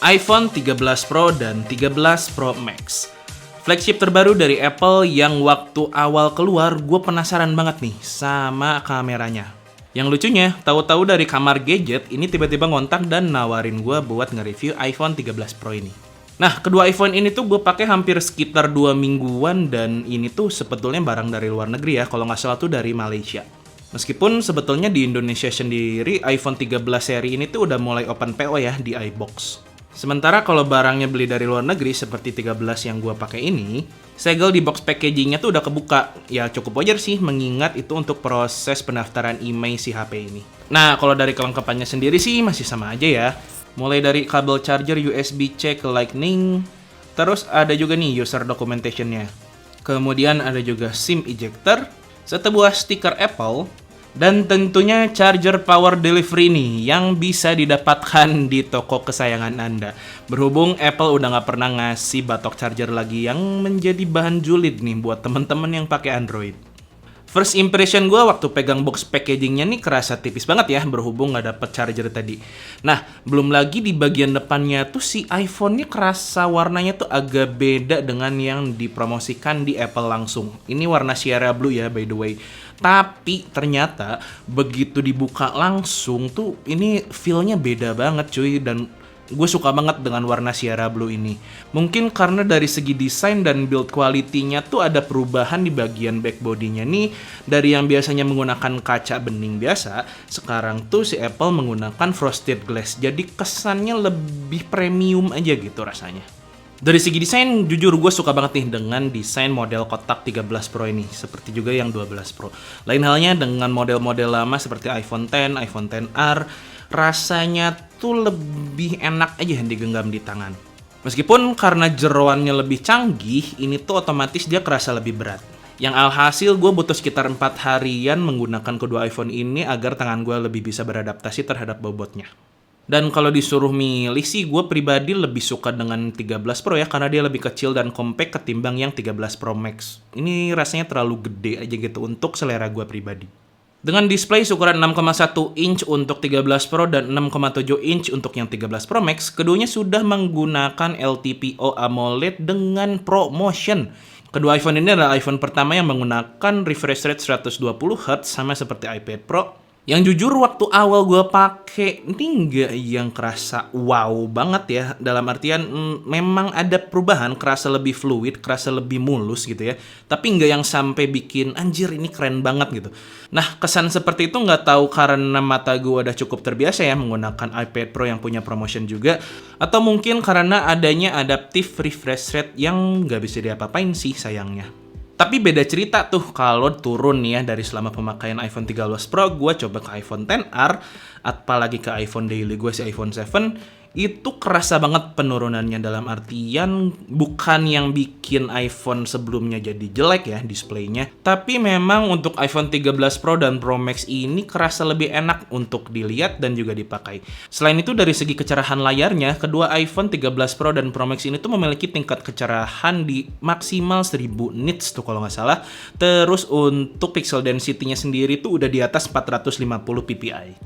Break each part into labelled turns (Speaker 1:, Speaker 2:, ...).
Speaker 1: iPhone 13 Pro dan 13 Pro Max. Flagship terbaru dari Apple yang waktu awal keluar gue penasaran banget nih sama kameranya. Yang lucunya, tahu-tahu dari kamar gadget ini tiba-tiba ngontak dan nawarin gue buat nge-review iPhone 13 Pro ini. Nah, kedua iPhone ini tuh gue pakai hampir sekitar 2 mingguan dan ini tuh sebetulnya barang dari luar negeri ya, kalau nggak salah tuh dari Malaysia. Meskipun sebetulnya di Indonesia sendiri iPhone 13 seri ini tuh udah mulai open PO ya di iBox. Sementara kalau barangnya beli dari luar negeri seperti 13 yang gue pakai ini, segel di box packagingnya tuh udah kebuka. Ya cukup wajar sih mengingat itu untuk proses pendaftaran IMEI si HP ini. Nah kalau dari kelengkapannya sendiri sih masih sama aja ya. Mulai dari kabel charger USB-C ke Lightning, terus ada juga nih user documentation-nya. Kemudian ada juga SIM ejector, sebuah stiker Apple, dan tentunya charger power delivery nih yang bisa didapatkan di toko kesayangan Anda. Berhubung Apple udah nggak pernah ngasih batok charger lagi yang menjadi bahan julid nih buat temen-temen yang pakai Android. First impression gue waktu pegang box packagingnya nih kerasa tipis banget ya berhubung nggak dapet charger tadi. Nah, belum lagi di bagian depannya tuh si iPhone-nya kerasa warnanya tuh agak beda dengan yang dipromosikan di Apple langsung. Ini warna Sierra Blue ya by the way. Tapi ternyata begitu dibuka langsung tuh ini feel-nya beda banget cuy dan gue suka banget dengan warna Sierra Blue ini. Mungkin karena dari segi desain dan build quality-nya tuh ada perubahan di bagian back body-nya nih. Dari yang biasanya menggunakan kaca bening biasa, sekarang tuh si Apple menggunakan frosted glass. Jadi kesannya lebih premium aja gitu rasanya. Dari segi desain, jujur gue suka banget nih dengan desain model kotak 13 Pro ini, seperti juga yang 12 Pro. Lain halnya dengan model-model lama seperti iPhone X, iPhone XR, rasanya tuh lebih enak aja digenggam di tangan. Meskipun karena jeroannya lebih canggih, ini tuh otomatis dia kerasa lebih berat. Yang alhasil gue butuh sekitar 4 harian menggunakan kedua iPhone ini agar tangan gue lebih bisa beradaptasi terhadap bobotnya. Dan kalau disuruh milih sih, gue pribadi lebih suka dengan 13 Pro ya, karena dia lebih kecil dan compact ketimbang yang 13 Pro Max. Ini rasanya terlalu gede aja gitu untuk selera gue pribadi. Dengan display ukuran 6,1 inch untuk 13 Pro dan 6,7 inch untuk yang 13 Pro Max, keduanya sudah menggunakan LTPO AMOLED dengan ProMotion. Kedua iPhone ini adalah iPhone pertama yang menggunakan refresh rate 120Hz sama seperti iPad Pro. Yang jujur waktu awal gue pakai ini nggak yang kerasa wow banget ya. Dalam artian memang ada perubahan, kerasa lebih fluid, kerasa lebih mulus gitu ya. Tapi nggak yang sampai bikin anjir ini keren banget gitu. Nah kesan seperti itu nggak tahu karena mata gue udah cukup terbiasa ya menggunakan iPad Pro yang punya ProMotion juga. Atau mungkin karena adanya adaptive refresh rate yang nggak bisa diapa-apain sih sayangnya. Tapi beda cerita tuh kalau turun nih ya dari selama pemakaian iPhone 13 Pro, gue coba ke iPhone XR, apalagi ke iPhone daily gue si iPhone 7, itu kerasa banget penurunannya dalam artian bukan yang bikin iPhone sebelumnya jadi jelek ya displaynya, tapi memang untuk iPhone 13 Pro dan Pro Max ini kerasa lebih enak untuk dilihat dan juga dipakai. Selain itu dari segi kecerahan layarnya, kedua iPhone 13 Pro dan Pro Max ini tuh memiliki tingkat kecerahan di maksimal 1000 nits tuh kalau nggak salah. Terus untuk pixel density-nya sendiri tuh udah di atas 450 ppi.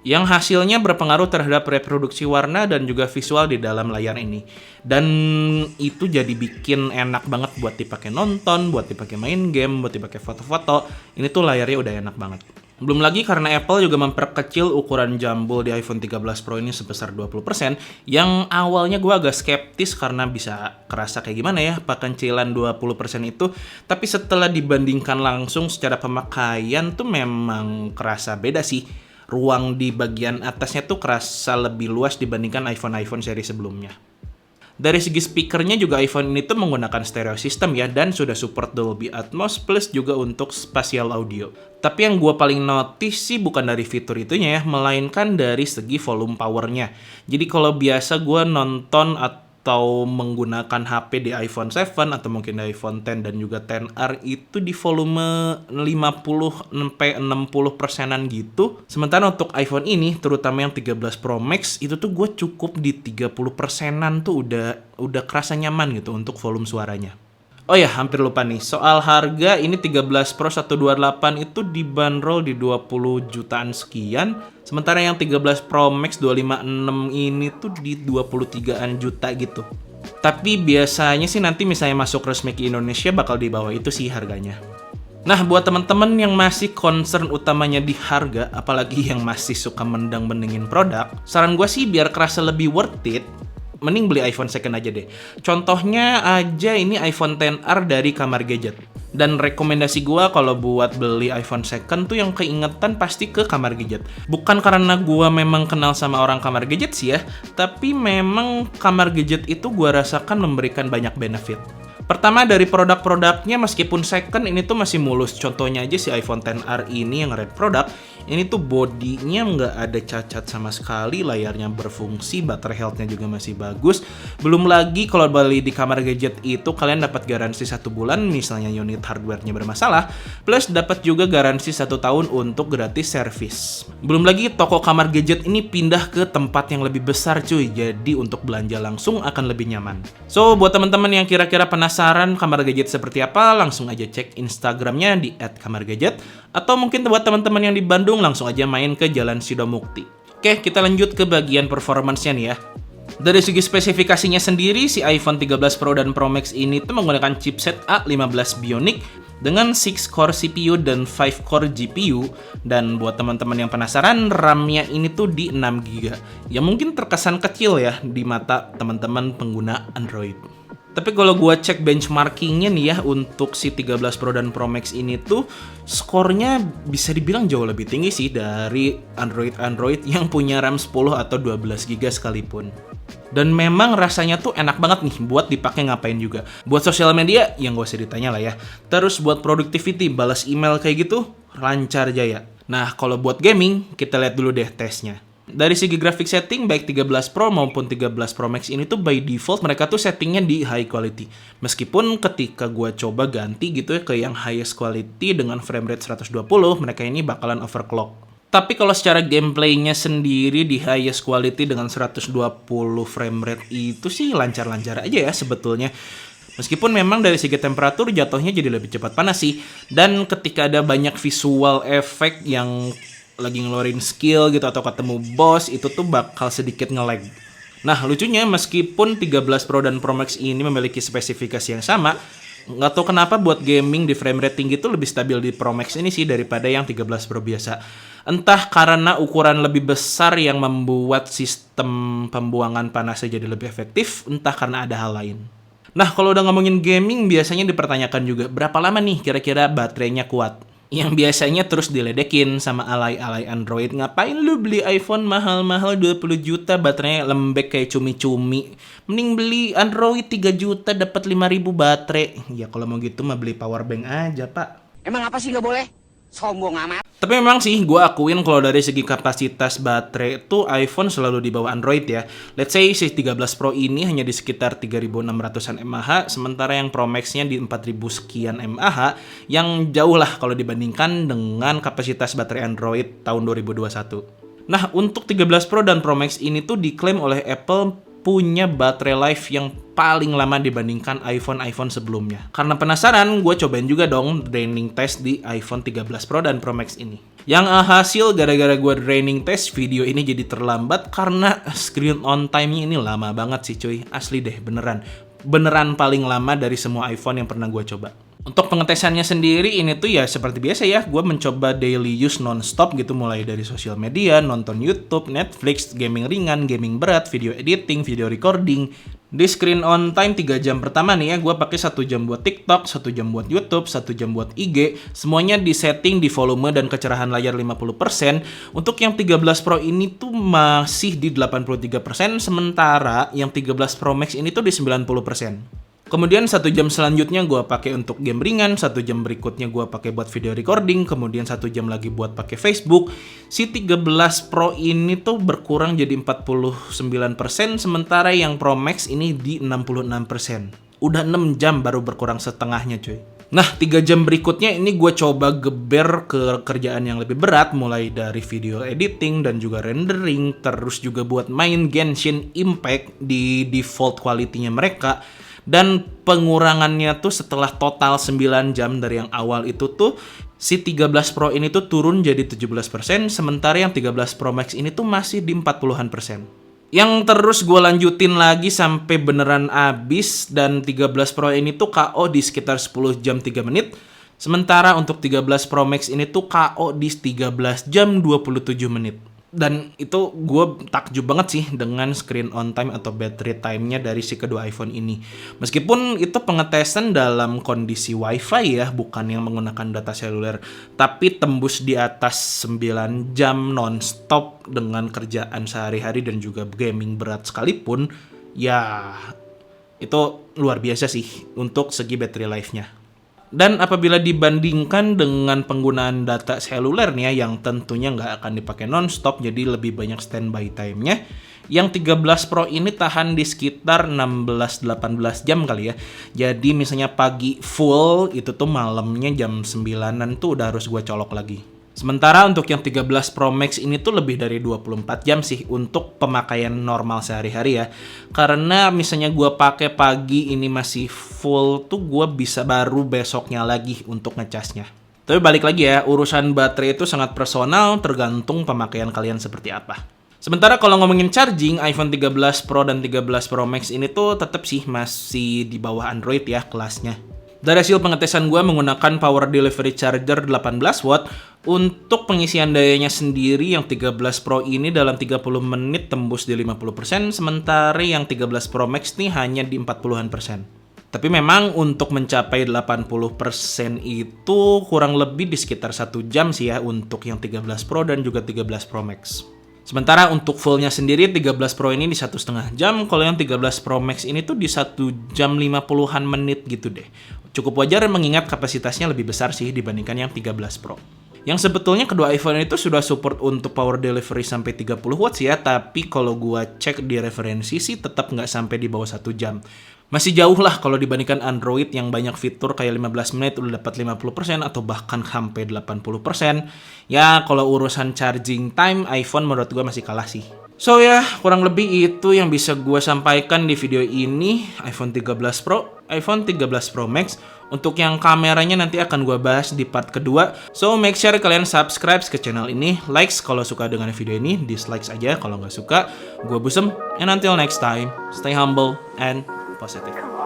Speaker 1: Yang hasilnya berpengaruh terhadap reproduksi warna dan juga visual di dalam layar ini. Dan itu jadi bikin enak banget buat dipakai nonton, buat dipakai main game, buat dipakai foto-foto. Ini tuh layarnya udah enak banget. Belum lagi karena Apple juga memperkecil ukuran jambul di iPhone 13 Pro ini sebesar 20%, yang awalnya gue agak skeptis karena bisa kerasa kayak gimana ya pengencilan 20% itu, tapi setelah dibandingkan langsung secara pemakaian tuh memang kerasa beda sih. Ruang di bagian atasnya tuh kerasa lebih luas dibandingkan iPhone seri sebelumnya. Dari segi speakernya juga iPhone ini tuh menggunakan stereo system ya, dan sudah support Dolby Atmos plus juga untuk spatial audio. Tapi yang gue paling notice sih bukan dari fitur itunya ya, melainkan dari segi volume powernya. Jadi kalau biasa gue nonton atau menggunakan HP di iPhone 7 atau mungkin di iPhone X dan juga XR itu di volume 50-60%an gitu. Sementara untuk iPhone ini, terutama yang 13 Pro Max, itu tuh gue cukup di 30%an tuh udah kerasa nyaman gitu untuk volume suaranya. Oh ya, hampir lupa nih. Soal harga, ini 13 Pro 128 itu dibanderol di 20 jutaan sekian. Sementara yang 13 Pro Max 256 ini tuh di 23-an juta gitu. Tapi biasanya sih nanti misalnya masuk resmi ke Indonesia bakal di bawah itu sih harganya. Nah, buat teman-teman yang masih concern utamanya di harga, apalagi yang masih suka mendang-mendingin produk, saran gue sih biar kerasa lebih worth it, mending beli iPhone second aja deh. Contohnya aja ini iPhone XR dari Kamar Gadget. Dan rekomendasi gua kalau buat beli iPhone second tuh yang keingetan pasti ke Kamar Gadget. Bukan karena gua memang kenal sama orang Kamar Gadget sih ya, tapi memang Kamar Gadget itu gua rasakan memberikan banyak benefit. Pertama dari produk-produknya meskipun second ini tuh masih mulus. Contohnya aja si iPhone XR ini yang red product. Ini tuh bodinya nggak ada cacat sama sekali, layarnya berfungsi, baterai health-nya juga masih bagus. Belum lagi kalau beli di Kamar Gadget itu kalian dapat garansi 1 bulan misalnya unit hardware-nya bermasalah, plus dapat juga garansi 1 tahun untuk gratis service. Belum lagi toko Kamar Gadget ini pindah ke tempat yang lebih besar cuy, jadi untuk belanja langsung akan lebih nyaman. So buat teman-teman yang kira-kira penasaran Kamar Gadget seperti apa, langsung aja cek Instagramnya di @kamargadget, atau mungkin buat teman-teman yang di Bandung langsung aja main ke Jalan Sidomukti. Oke, kita lanjut ke bagian performance-nya nih ya. Dari segi spesifikasinya sendiri, si iPhone 13 Pro dan Pro Max ini tuh menggunakan chipset A15 Bionic dengan 6-core CPU dan 5-core GPU. Dan buat teman-teman yang penasaran, RAM-nya ini tuh di 6GB. Ya mungkin terkesan kecil ya di mata teman-teman pengguna Android. Tapi kalau gue cek benchmarkingnya nih ya untuk si 13 Pro dan Pro Max ini tuh skornya bisa dibilang jauh lebih tinggi sih dari Android yang punya RAM 10 atau 12GB sekalipun. Dan memang rasanya tuh enak banget nih buat dipakai ngapain juga. Buat sosial media, yang gak usah ditanya lah ya. Terus buat productivity, balas email kayak gitu, lancar jaya. Nah kalau buat gaming, kita lihat dulu deh tesnya. Dari segi grafik setting, baik 13 Pro maupun 13 Pro Max ini tuh by default mereka tuh settingnya di high quality. Meskipun ketika gue coba ganti gitu ya ke yang highest quality dengan frame rate 120, mereka ini bakalan overclock. Tapi kalau secara gameplaynya sendiri di highest quality dengan 120 frame rate itu sih lancar-lancar aja ya sebetulnya. Meskipun memang dari segi temperatur jatuhnya jadi lebih cepat panas sih. Dan ketika ada banyak visual effect yang lagi ngeluarin skill gitu atau ketemu boss, itu tuh bakal sedikit nge-lag. Nah lucunya meskipun 13 Pro dan Pro Max ini memiliki spesifikasi yang sama, nggak tahu kenapa buat gaming di frame rate tinggi tuh lebih stabil di Pro Max ini sih daripada yang 13 Pro biasa. Entah karena ukuran lebih besar yang membuat sistem pembuangan panasnya jadi lebih efektif, entah karena ada hal lain. Nah kalau udah ngomongin gaming biasanya dipertanyakan juga berapa lama nih kira-kira baterainya kuat. Yang biasanya terus diledekin sama alay-alay Android. Ngapain lu beli iPhone mahal-mahal 20 juta baterainya lembek kayak cumi-cumi. Mending beli Android 3 juta dapat 5.000 baterai. Ya kalau mau gitu mah beli power bank aja pak.
Speaker 2: Emang apa sih nggak boleh? Sombong amat.
Speaker 1: Tapi memang sih gue akuin kalau dari segi kapasitas baterai tuh iPhone selalu di bawah Android ya. Let's say si 13 Pro ini hanya di sekitar 3.600an mAh, sementara yang Pro Max-nya di 4.000 sekian mAh, yang jauh lah kalau dibandingkan dengan kapasitas baterai Android tahun 2021. Nah, untuk 13 Pro dan Pro Max ini tuh diklaim oleh Apple punya baterai life yang paling lama dibandingkan iPhone sebelumnya. Karena penasaran, gue cobain juga dong draining test di iPhone 13 Pro dan Pro Max ini. Yang hasil gara-gara gue draining test, video ini jadi terlambat karena screen on time-nya ini lama banget sih cuy. Asli deh, beneran. Beneran paling lama dari semua iPhone yang pernah gue coba. Untuk pengetesannya sendiri ini tuh ya seperti biasa ya, gue mencoba daily use non-stop gitu mulai dari sosial media, nonton YouTube, Netflix, gaming ringan, gaming berat, video editing, video recording. Di screen on time 3 jam pertama nih ya, gue pakai 1 jam buat TikTok, 1 jam buat YouTube, 1 jam buat IG. Semuanya disetting di volume dan kecerahan layar 50%. Untuk yang 13 Pro ini tuh masih di 83%, sementara yang 13 Pro Max ini tuh di 90%. Kemudian 1 jam selanjutnya gue pakai untuk game ringan, 1 jam berikutnya gue pakai buat video recording, kemudian 1 jam lagi buat pakai Facebook. Si 13 Pro ini tuh berkurang jadi 49%, sementara yang Pro Max ini di 66%. Udah 6 jam baru berkurang setengahnya cuy. Nah 3 jam berikutnya ini gue coba geber ke kerjaan yang lebih berat, mulai dari video editing dan juga rendering, terus juga buat main Genshin Impact di default quality-nya mereka. Dan pengurangannya tuh setelah total 9 jam dari yang awal itu tuh, si 13 Pro ini tuh turun jadi 17%, sementara yang 13 Pro Max ini tuh masih di 40-an%. Yang terus gue lanjutin lagi sampai beneran abis, dan 13 Pro ini tuh KO di sekitar 10 jam 3 menit. Sementara untuk 13 Pro Max ini tuh KO di 13 jam 27 menit. Dan itu gue takjub banget sih dengan screen on time atau battery time-nya dari si kedua iPhone ini. Meskipun itu pengetesan dalam kondisi WiFi ya, bukan yang menggunakan data seluler. Tapi tembus di atas 9 jam non-stop dengan kerjaan sehari-hari dan juga gaming berat sekalipun, ya itu luar biasa sih untuk segi battery life-nya. Dan apabila dibandingkan dengan penggunaan data seluler nih ya, yang tentunya nggak akan dipakai non-stop, jadi lebih banyak standby time-nya, yang 13 Pro ini tahan di sekitar 16-18 jam kali ya. Jadi misalnya pagi full, itu tuh malamnya jam 9-an tuh udah harus gue colok lagi. Sementara untuk yang 13 Pro Max ini tuh lebih dari 24 jam sih untuk pemakaian normal sehari-hari ya. Karena misalnya gue pakai pagi ini masih full tuh, gue bisa baru besoknya lagi untuk ngecasnya. Tapi balik lagi ya, urusan baterai itu sangat personal, tergantung pemakaian kalian seperti apa. Sementara kalau ngomongin charging, iPhone 13 Pro dan 13 Pro Max ini tuh tetap sih masih di bawah Android ya kelasnya. Dari hasil pengetesan gue menggunakan power delivery charger 18 watt, untuk pengisian dayanya sendiri yang 13 Pro ini dalam 30 menit tembus di 50%, sementara yang 13 Pro Max nih hanya di 40-an%. Tapi memang untuk mencapai 80% itu kurang lebih di sekitar 1 jam sih ya untuk yang 13 Pro dan juga 13 Pro Max. Sementara untuk fullnya sendiri 13 Pro ini di 1,5 jam, kalau yang 13 Pro Max ini tuh di 1 jam 50-an menit gitu deh. Cukup wajar mengingat kapasitasnya lebih besar sih dibandingkan yang 13 Pro. Yang sebetulnya kedua iPhone itu sudah support untuk power delivery sampai 30 watts ya, tapi kalau gua cek di referensi sih tetap nggak sampai di bawah 1 jam. Masih jauh lah kalau dibandingkan Android yang banyak fitur kayak 15 menit udah dapat 50% atau bahkan sampai 80%. Ya kalau urusan charging time, iPhone menurut gue masih kalah sih. So ya, kurang lebih itu yang bisa gue sampaikan di video ini. iPhone 13 Pro, iPhone 13 Pro Max. Untuk yang kameranya nanti akan gue bahas di part kedua. So make sure kalian subscribe ke channel ini. Likes kalau suka dengan video ini, dislikes aja kalau nggak suka. Gue Busem, and until next time, stay humble and positive.